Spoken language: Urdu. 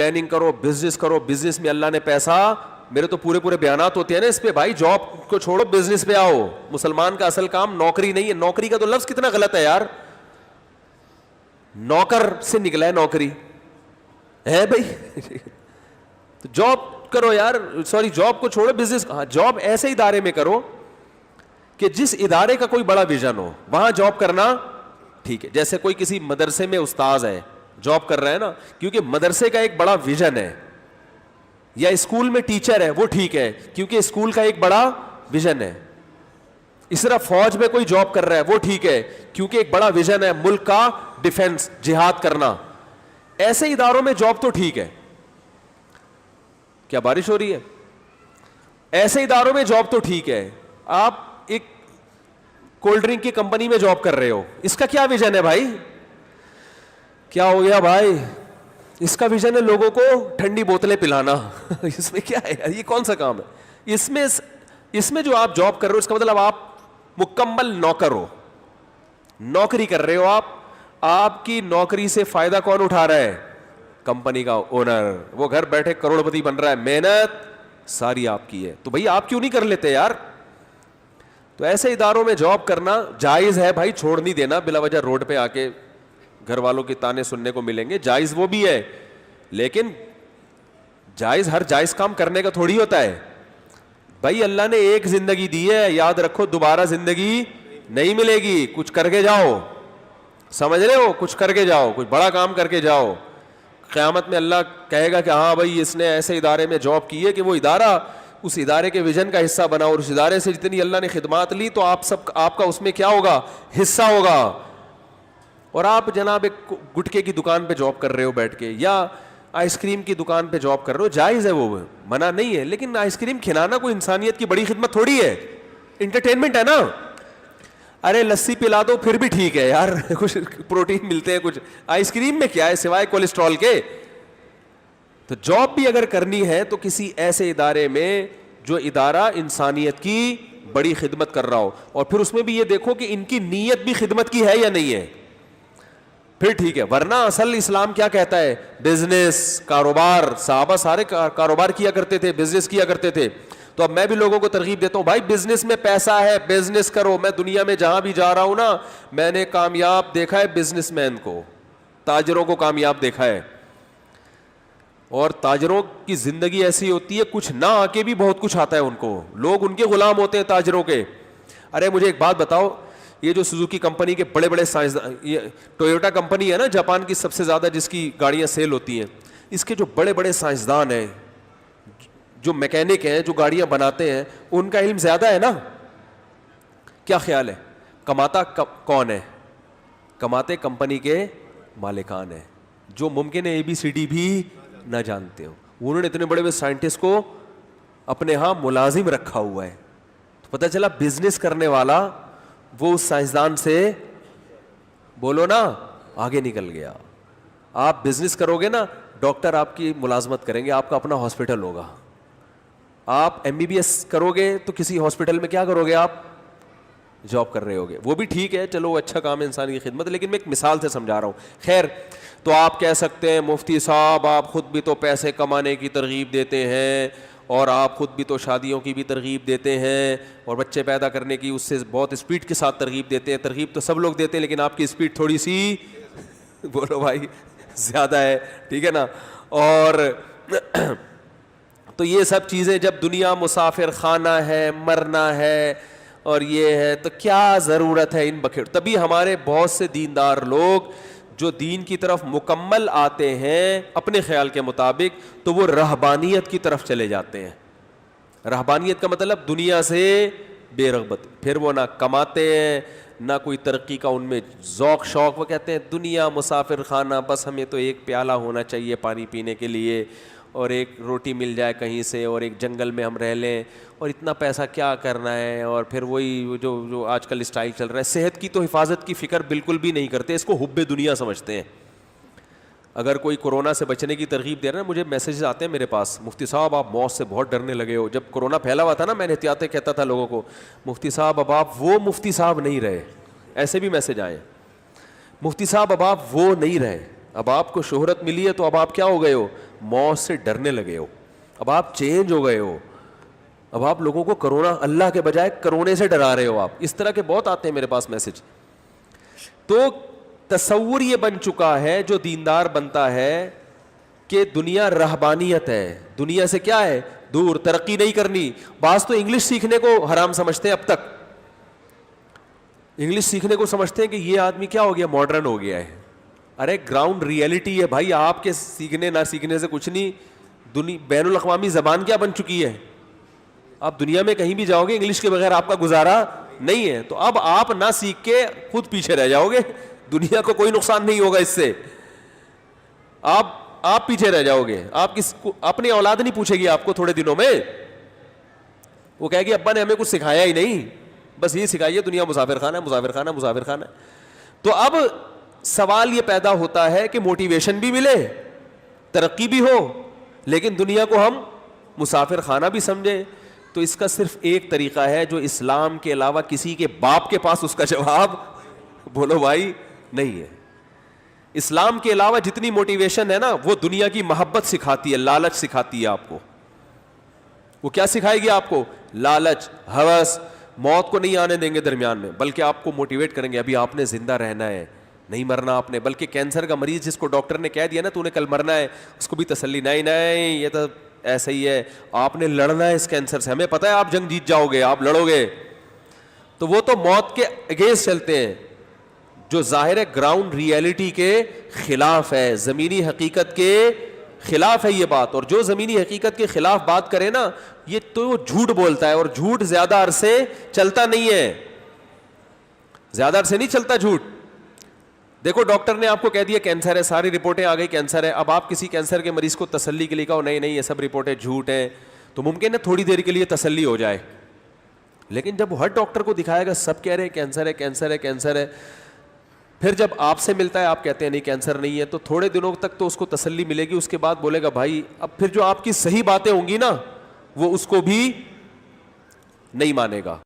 پلاننگ کرو, بزنس کرو, بزنس میں اللہ نے پیسہ, میرے تو پورے پورے بیانات ہوتے ہیں نا اس پہ, بھائی جاب کو چھوڑو بزنس پہ آؤ. مسلمان کا اصل کام نوکری نہیں ہے. نوکری کا تو لفظ کتنا غلط ہے یار, نوکر سے نکلا ہے نوکری ہے بھائی. جاب کرو یار, سوری جاب کو چھوڑو بزنس. ہاں جاب ایسے ادارے میں کرو کہ جس ادارے کا کوئی بڑا ویژن ہو, وہاں جاب کرنا ٹھیک ہے. جیسے کوئی کسی مدرسے میں استاذ ہے, جاب کر رہا ہے نا, کیونکہ مدرسے کا ایک بڑا ویژن ہے. یا اسکول میں ٹیچر ہے, وہ ٹھیک ہے کیونکہ اسکول کا ایک بڑا ویژن ہے. اس طرح فوج میں کوئی جاب کر رہا ہے, وہ ٹھیک ہے کیونکہ ایک بڑا ویژن ہے ملک کا ڈیفنس, جہاد کرنا. ایسے اداروں میں جاب تو ٹھیک ہے. کیا بارش ہو رہی ہے؟ ایسے اداروں میں جاب تو ٹھیک ہے. آپ ایک کولڈ ڈرنک کی کمپنی میں جاب کر رہے ہو, اس کا کیا ویژن ہے بھائی؟ کیا ہو گیا بھائی؟ اس کا ویژن ہے لوگوں کو ٹھنڈی بوتلیں پلانا. اس میں کیا ہے یار, یہ کون سا کام ہے؟ اس میں جو آپ جاب کر رہے ہو, اس کا مطلب آپ مکمل نوکر ہو, نوکری کر رہے ہو آپ. آپ کی نوکری سے فائدہ کون اٹھا رہا ہے؟ کمپنی کا اونر. وہ گھر بیٹھے کروڑ پتی بن رہا ہے, محنت ساری آپ کی ہے. تو بھائی آپ کیوں نہیں کر لیتے یار؟ تو ایسے اداروں میں جاب کرنا جائز ہے بھائی, چھوڑ نہیں دینا بلا وجہ روڈ پہ آ کے گھر والوں کے تانے سننے کو ملیں گے. جائز وہ بھی ہے, لیکن جائز ہر جائز کام کرنے کا تھوڑی ہوتا ہے بھائی. اللہ نے ایک زندگی دی ہے, یاد رکھو دوبارہ زندگی نہیں ملے گی. کچھ کر کے جاؤ, سمجھ رہے ہو, کچھ کر کے جاؤ, کچھ بڑا کام کر کے جاؤ. قیامت میں اللہ کہے گا کہ ہاں بھائی اس نے ایسے ادارے میں جاب کی ہے کہ وہ ادارہ اس ادارے کے ویژن کا حصہ بنا, اور اس ادارے سے جتنی اللہ نے خدمات لی تو آپ کا اس میں کیا ہوگا, حصہ ہوگا. اور آپ جناب ایک گٹکے کی دکان پہ جاب کر رہے ہو بیٹھ کے, یا آئس کریم کی دکان پہ جاب کر رہے ہو, جائز ہے, وہ منع نہیں ہے. لیکن آئس کریم کھلانا کوئی انسانیت کی بڑی خدمت تھوڑی ہے, انٹرٹینمنٹ ہے نا. ارے لسی پلا دو پھر بھی ٹھیک ہے یار, کچھ پروٹین ملتے ہیں, کچھ آئس کریم میں کیا ہے سوائے کولیسٹرول کے. تو جاب بھی اگر کرنی ہے تو کسی ایسے ادارے میں جو ادارہ انسانیت کی بڑی خدمت کر رہا ہو, اور پھر اس میں بھی یہ دیکھو کہ ان کی نیت بھی خدمت کی ہے یا نہیں ہے, پھر ٹھیک ہے. ورنہ اصل اسلام کیا کہتا ہے؟ بزنس, کاروبار. صحابہ سارے کاروبار کیا کرتے تھے, بزنس کیا کرتے تھے. تو اب میں بھی لوگوں کو ترغیب دیتا ہوں, بھائی بزنس میں پیسہ ہے, بزنس کرو. میں دنیا میں جہاں بھی جا رہا ہوں نا, میں نے کامیاب دیکھا ہے بزنس مین کو, تاجروں کو کامیاب دیکھا ہے. اور تاجروں کی زندگی ایسی ہوتی ہے, کچھ نہ آ کے بھی بہت کچھ آتا ہے ان کو, لوگ ان کے غلام ہوتے ہیں تاجروں کے. ارے مجھے ایک بات بتاؤ, یہ جو سوزوکی کمپنی کے بڑے بڑے سائنسدان, یہ ٹویوٹا کمپنی ہے نا جاپان کی سب سے زیادہ جس کی گاڑیاں سیل ہوتی ہیں, اس کے جو بڑے بڑے سائنسدان ہیں, جو میکینک ہیں, جو گاڑیاں بناتے ہیں, ان کا علم زیادہ ہے نا. کیا خیال ہے, کماتا کون ہے؟ کماتے کمپنی کے مالکان ہیں, جو ممکن ہے ABCD بھی نہ جانتے ہو. انہوں نے اتنے بڑے بڑے سائنٹسٹ کو اپنے ہاں ملازم رکھا ہوا ہے. تو پتہ چلا بزنس کرنے والا وہ اس سائنسدان سے بولو نا آگے نکل گیا. آپ بزنس کرو گے نا, ڈاکٹر آپ کی ملازمت کریں گے, آپ کا اپنا ہاسپٹل ہوگا. آپ MBBS کرو گے تو کسی ہاسپٹل میں کیا کرو گے, آپ جاب کر رہے ہوگے. وہ بھی ٹھیک ہے, چلو اچھا کام ہے انسان کی خدمت, لیکن میں ایک مثال سے سمجھا رہا ہوں. خیر, تو آپ کہہ سکتے ہیں مفتی صاحب آپ خود بھی تو پیسے کمانے کی ترغیب دیتے ہیں, اور آپ خود بھی تو شادیوں کی بھی ترغیب دیتے ہیں, اور بچے پیدا کرنے کی اس سے بہت اسپیڈ کے ساتھ ترغیب دیتے ہیں. ترغیب تو سب لوگ دیتے ہیں, لیکن آپ کی اسپیڈ تھوڑی سی بولو بھائی زیادہ ہے, ٹھیک ہے نا. اور تو یہ سب چیزیں, جب دنیا مسافر خانہ ہے, مرنا ہے اور یہ ہے, تو کیا ضرورت ہے ان بکھیڑ. تبھی ہمارے بہت سے دیندار لوگ جو دین کی طرف مکمل آتے ہیں اپنے خیال کے مطابق, تو وہ رہبانیت کی طرف چلے جاتے ہیں. رہبانیت کا مطلب دنیا سے بے رغبت. پھر وہ نہ کماتے ہیں, نہ کوئی ترقی کا ان میں ذوق شوق. وہ کہتے ہیں دنیا مسافر خانہ, بس ہمیں تو ایک پیالہ ہونا چاہیے پانی پینے کے لیے, اور ایک روٹی مل جائے کہیں سے, اور ایک جنگل میں ہم رہ لیں, اور اتنا پیسہ کیا کرنا ہے. اور پھر وہی جو آج کل اسٹائل چل رہا ہے, صحت کی تو حفاظت کی فکر بالکل بھی نہیں کرتے, اس کو حب دنیا سمجھتے ہیں. اگر کوئی کورونا سے بچنے کی ترغیب دے رہا ہے, مجھے میسیجز آتے ہیں میرے پاس, مفتی صاحب آپ موت سے بہت ڈرنے لگے ہو. جب کورونا پھیلا ہوا تھا نا, میں نے احتیاطیں کہتا تھا لوگوں کو, مفتی صاحب اب آپ وہ مفتی صاحب نہیں رہے. ایسے بھی میسج آئے, مفتی صاحب اب آپ وہ نہیں رہے. اب آپ کو شہرت ملی ہے تو اب آپ کیا ہو گئے ہو؟ موت سے ڈرنے لگے ہو. اب آپ چینج ہو گئے ہو. اب آپ لوگوں کو کرونا اللہ کے بجائے کرونے سے ڈرا رہے ہو. آپ اس طرح کے بہت آتے ہیں میرے پاس میسج. تو تصور یہ بن چکا ہے جو دیندار بنتا ہے کہ دنیا رہبانیت ہے, دنیا سے کیا ہے دور, ترقی نہیں کرنی. بعض تو انگلش سیکھنے کو حرام سمجھتے ہیں. اب تک انگلش سیکھنے کو سمجھتے ہیں کہ یہ آدمی کیا ہو گیا, ماڈرن ہو گیا ہے. ارے گراؤنڈ ریئلٹی ہے بھائی, آپ کے سیکھنے نہ سیکھنے سے کچھ نہیں. بین الاقوامی زبان کیا بن چکی ہے. آپ دنیا میں کہیں بھی جاؤ گے انگلش کے بغیر آپ کا گزارا نہیں ہے. تو اب آپ نہ سیکھ کے خود پیچھے رہ جاؤ گے, دنیا کو کوئی نقصان نہیں ہوگا اس سے. آپ پیچھے رہ جاؤ گے. آپ اپنی اولاد نہیں پوچھے گی آپ کو تھوڑے دنوں میں, وہ کہے گی ابا نے ہمیں کچھ سکھایا ہی نہیں, بس یہ سکھائیے دنیا مسافر خانہ ہے, مسافر خانہ, مسافر خانہ. تو اب سوال یہ پیدا ہوتا ہے کہ موٹیویشن بھی ملے, ترقی بھی ہو, لیکن دنیا کو ہم مسافر خانہ بھی سمجھے. تو اس کا صرف ایک طریقہ ہے جو اسلام کے علاوہ کسی کے باپ کے پاس اس کا جواب بولو بھائی نہیں ہے. اسلام کے علاوہ جتنی موٹیویشن ہے نا وہ دنیا کی محبت سکھاتی ہے, لالچ سکھاتی ہے آپ کو. وہ کیا سکھائے گی آپ کو؟ لالچ, ہوس. موت کو نہیں آنے دیں گے درمیان میں, بلکہ آپ کو موٹیویٹ کریں گے ابھی آپ نے زندہ رہنا ہے, نہیں مرنا آپ نے. بلکہ کینسر کا مریض جس کو ڈاکٹر نے کہہ دیا نا تو نے کل مرنا ہے, اس کو بھی تسلی, نہیں نہیں یہ تو ایسا ہی ہے, آپ نے لڑنا ہے اس کینسر سے, ہمیں پتہ ہے آپ جنگ جیت جاؤ گے, آپ لڑو گے. تو وہ تو موت کے اگینسٹ چلتے ہیں, جو ظاہر ہے گراؤنڈ ریئلٹی کے خلاف ہے, زمینی حقیقت کے خلاف ہے یہ بات. اور جو زمینی حقیقت کے خلاف بات کرے نا یہ تو جھوٹ بولتا ہے, اور جھوٹ زیادہ عرصے چلتا نہیں ہے, زیادہ عرصے نہیں چلتا جھوٹ. دیکھو ڈاکٹر نے آپ کو کہہ دیا کینسر ہے, ساری رپورٹیں آ گئی کینسر ہے. اب آپ کسی کینسر کے مریض کو تسلی کے لیے کہو نہیں نہیں یہ سب رپورٹیں جھوٹ ہیں, تو ممکن ہے تھوڑی دیر کے لیے تسلی ہو جائے, لیکن جب ہر ڈاکٹر کو دکھائے گا سب کہہ رہے ہیں کینسر ہے کینسر ہے کینسر ہے, پھر جب آپ سے ملتا ہے آپ کہتے ہیں نہیں کینسر نہیں ہے, تو تھوڑے دنوں تک تو اس کو تسلی ملے گی, اس کے بعد بولے گا بھائی. اب پھر جو آپ کی صحیح باتیں ہوں گی نا وہ اس کو بھی نہیں مانے گا.